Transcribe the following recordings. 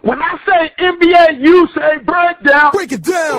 When I say NBA, you say breakdown. Break it down.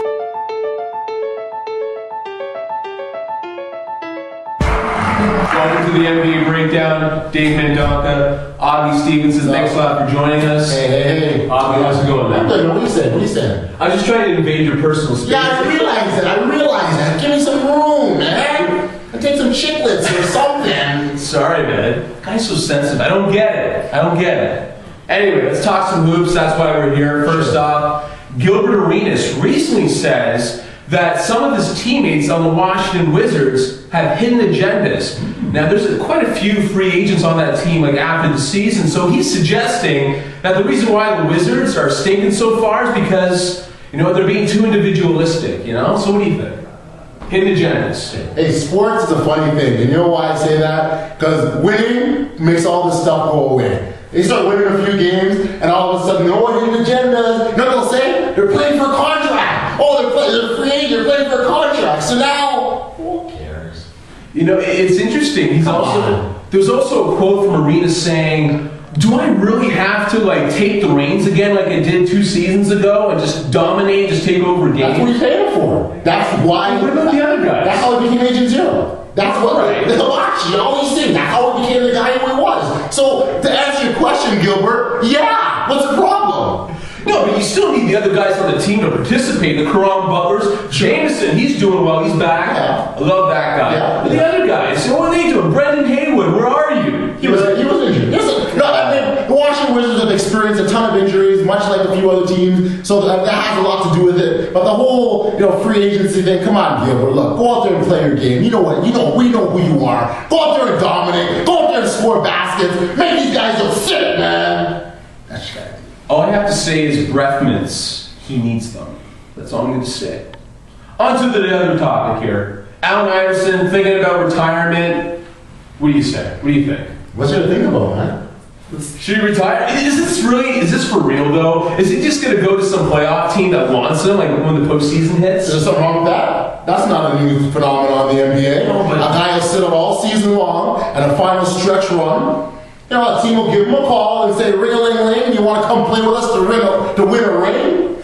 Welcome to the NBA Breakdown. Dave Mendonca, Audley Stevenson, thanks a lot for joining us. Hey. Audley, how's it going, man? What are you saying? I was just trying to invade your personal space. Yeah, I realize that. Give me some room, man. I take some chiclets or something. Sorry, man. Guy's so sensitive. I don't get it. Anyway, let's talk some hoops. That's why we're here. First off, Gilbert Arenas recently says that some of his teammates on the Washington Wizards have hidden agendas. Now, there's quite a few free agents on that team like after the season, so he's suggesting that the reason why the Wizards are stinking so far is because, they're being too individualistic, So what do you think? Hidden agendas. Hey, sports is a funny thing. And you know why I say that? Because winning makes all this stuff go away. They start winning a few games, and all of a sudden, hidden agendas. You know what they'll say? They're playing for a contract. Oh, they're free agent, they're playing for a contract. So now, who cares? It's interesting. There's also a quote from Arenas saying, do I really have to take the reins again like I did 2 seasons ago and just dominate, just take over games? That's what he's paying for. That's why. What about the other guys? That's how he became Agent Zero. That's what all these things. That's how he became the guy who he was. So to answer your question, Gilbert, yeah, what's the problem? No, but you still need the other guys on the team to participate. The Karan Butlers, Jameson, he's doing well. He's back. Yeah. I love that guy. Yeah. But the other guys, what are they doing? Brendan Haywood, where are you? He was injured. The Washington Wizards have experienced a ton of injuries, much like a few other teams, so that has a lot to do with it. But the whole, free agency thing, come on, Gilbert, look, go out there and play your game. You know what? We know who you are. Go out there and dominate. Go out there and score baskets. Make these guys look sick, man. That's what you gotta do. All I have to say is breath mints. He needs them. That's all I'm going to say. On to the other topic here. Allen Iverson thinking about retirement. What do you say? What do you think? What's there to think about, man? Should he retire? Is this for real though? Is he just going to go to some playoff team that wants him, like when the postseason hits? There's something wrong with that. That's not a new phenomenon in the NBA. No, but a guy will sit out all season long and a final stretch run. A team will give him a call and say, ring-a-ling-a-ling, you want to come play with us to win a ring?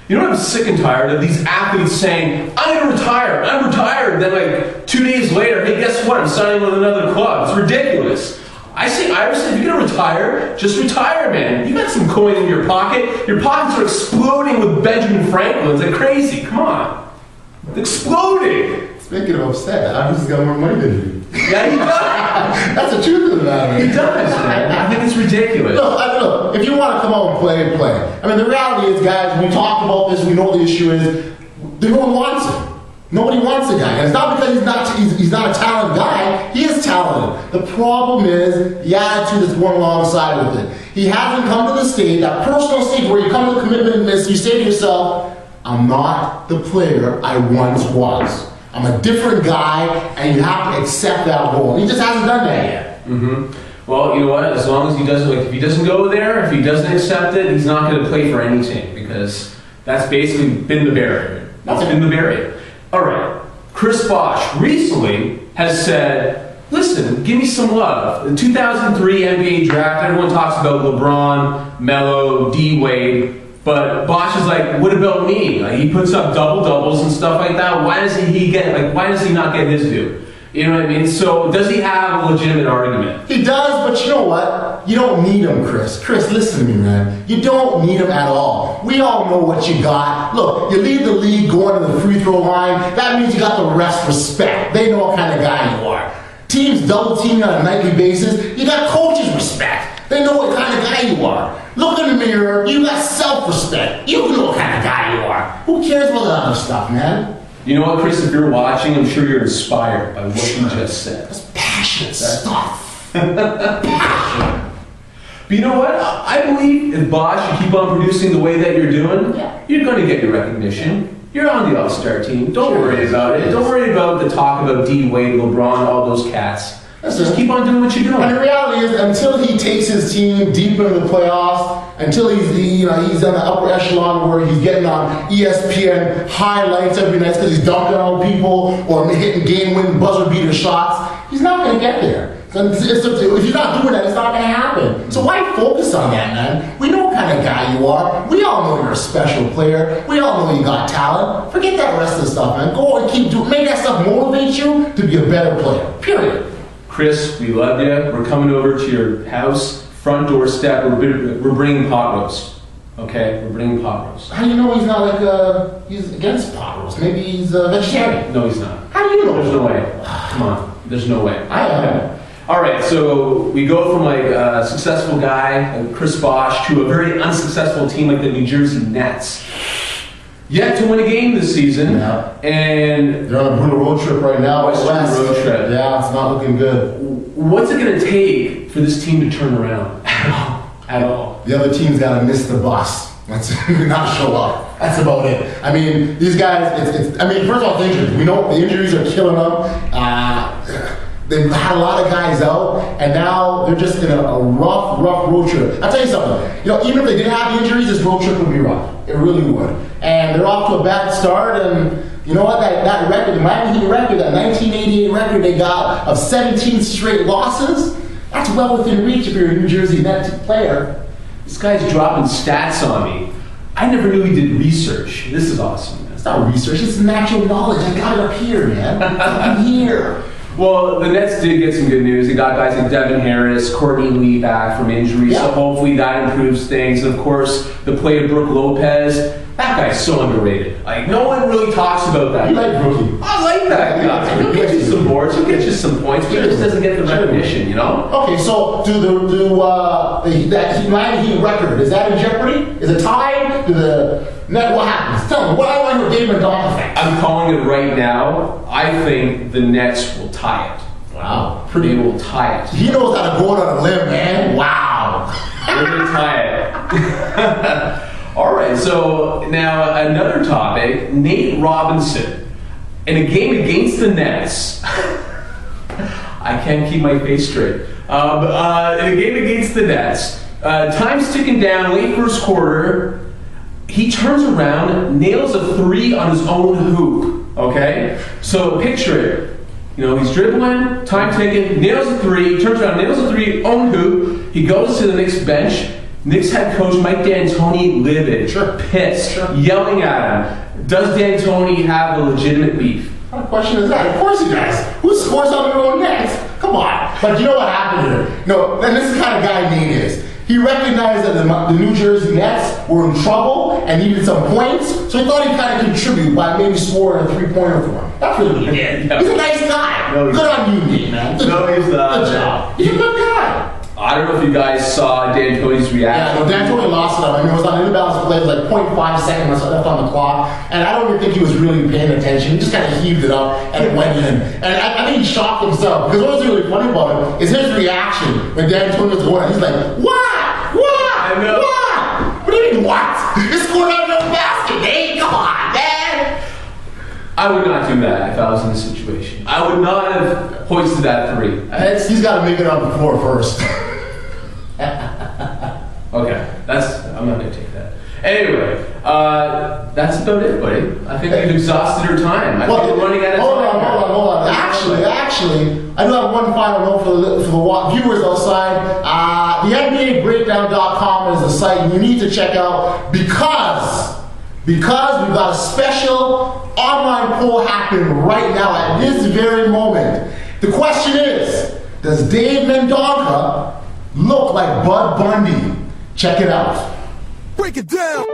You know what I'm sick and tired of? These athletes saying, I'm going to retire. I'm retired. Then 2 days later, hey, guess what? I'm signing with another club. It's ridiculous. I say, Iverson, if you're going to retire, just retire, man. You got some coin in your pocket. Your pockets are exploding with Benjamin Franklin. It's like crazy. Come on. It's exploding. Speaking of upset, Iverson's got more money than you. Yeah, he does. That's the truth of the matter. He does, man. I think it's ridiculous. Look, if you want to come out and play, play. I mean, the reality is, guys, we talked about this, we know what the issue is. No one wants him. Nobody wants the guy. And it's not because he's not a talented guy. He is talented. The problem is the attitude that's going alongside with it. He hasn't come to the stage, that personal stage where you come to the commitment and you say to yourself, I'm not the player I once was. I'm a different guy, and you have to accept that role. And he just hasn't done that yet. Mm-hmm. Well, you know what? As long as he doesn't, if he doesn't go there, if he doesn't accept it, he's not going to play for any team because that's basically been the barrier. That's been the barrier. All right. Chris Bosh recently has said, listen, give me some love. The 2003 NBA draft, everyone talks about LeBron, Melo, D-Wade. But Bosh is like, what about me? He puts up double-doubles and stuff like that. Why does why does he not get his due? You know what I mean? So does he have a legitimate argument? He does, but you know what? You don't need him, Chris. Chris, listen to me, man. You don't need him at all. We all know what you got. Look, you leave the league going to the free throw line. That means you got the refs' respect. They know what kind of guy you are. Teams double team you on a nightly basis. You got coaches' respect. They know what kind of guy you are. Look in the mirror. You got self-respect. You know what kind of guy you are. Who cares about that other stuff, man? You know what, Chris? If you're watching, I'm sure you're inspired by what you just said. That's passionate stuff. Passion. But you know what? I believe if Bosh, you keep on producing the way that you're doing, you're going to get your recognition. You're on the All-Star team. Don't worry about it. Don't worry about the talk about D-Wade, LeBron, all those cats. Just keep on doing what you're doing. And the reality is, until he takes his team deep into the playoffs, until he's on the upper echelon where he's getting on ESPN highlights every night because he's dunking on people or hitting game-winning buzzer-beater shots, he's not going to get there. So if you're not doing that, it's not going to happen. So why focus on that, man? We know what kind of guy you are. We all know you're a special player. We all know you got talent. Forget that rest of the stuff, man. Go and keep doing. Make that stuff motivate you to be a better player. Period. Chris, we love you. We're coming over to your house, front doorstep. We're bringing pot roast. Okay, we're bringing pot roast. How do you know he's not he's against pot roast? Maybe he's a vegetarian. No, he's not. How do you know? There's no way. Come on. There's no way. I am. All right, so we go from like a successful guy, like Chris Bosh, to a very unsuccessful team like the New Jersey Nets. Yet to win a game this season, and they're on a brutal road trip right now. Western road trip. Yeah, it's not looking good. What's it going to take for this team to turn around? At all. The other team's got to miss the bus. That's not show up. That's about it. I mean, these guys. I mean, first of all, injuries. We know the injuries are killing them. They've had a lot of guys out, and now they're just in a rough road trip. I'll tell you something. You know, even if they didn't have the injuries, this road trip would be rough. It really would. And they're off to a bad start, and you know what? That record, the Miami Heat record, that 1988 record they got of 17 straight losses, that's well within reach if you're a New Jersey Nets player. This guy's dropping stats on me. I never knew he did research. This is awesome, man. It's not research, it's natural knowledge. I got it up here, man. It's up here. Well, the Nets did get some good news. They got guys like Devin Harris, Courtney Lee back from injury, so hopefully that improves things. And of course, the play of Brook Lopez. That guy's so underrated. Like, no one really talks about that. You like Brookie? I like that guy. He'll get you some boards. He'll get you some points. But he just doesn't get the recognition, you know? Okay, so that Miami Heat record, is that in jeopardy? Is it tied? What happens? Tell me. What I want your Dave Mendonca facts. I'm calling it right now. I think the Nets will tie it. Wow. They will tie it. He knows how to go on a limb, man. Wow. They're going to tie it. All right, so now another topic, Nate Robinson. In a game against the Nets, I can't keep my face straight. In a game against the Nets, time's ticking down, late first quarter, he turns around, nails a three on his own hoop, okay? So picture it. You know, he's dribbling, time ticking, nails a three, turns around, nails a three, own hoop. He goes to the Knicks bench. Knicks head coach Mike D'Antoni livid, pissed, yelling at him. Does D'Antoni have a legitimate beef? What kind of question is that? Of course he does. Who scores on their own Nets? Come on. But you know what happened here? No, and this is the kind of guy Nate is. He recognized that the New Jersey Nets were in trouble and needed some points, so he thought he'd kind of contribute by maybe scoring a three-pointer for him. That's really what he did. He's a nice guy. No, good on you, Nate, man. No, he's not. Good job. He's a good guy. I don't know if you guys saw D'Antoni's reaction. Yeah, no, D'Antoni lost it up. I mean, it was on an inbounds play, like 0.5 seconds left on the clock, and I don't even think he was really paying attention. He just kind of heaved it up and it went in. And I think he shocked himself, because what was really funny about it is his reaction when D'Antoni was going. He's like, what? I know. What? What do you mean, what? You scored out of no basket, Nate? Come on, man. I would not do that if I was in this situation. I would not have hoisted that three. He's got to make it on the floor first. Okay, I'm not going to take that. Anyway, that's about it, buddy. I think we've exhausted our time. I think we're running out of time. Hold on. Actually, I do have one final note for the viewers outside. The NBABreakdown.com is the site you need to check out because we've got a special online poll happening right now at this very moment. The question is, does Dave Mendonca look like Bud Bundy? Check it out. Break it down.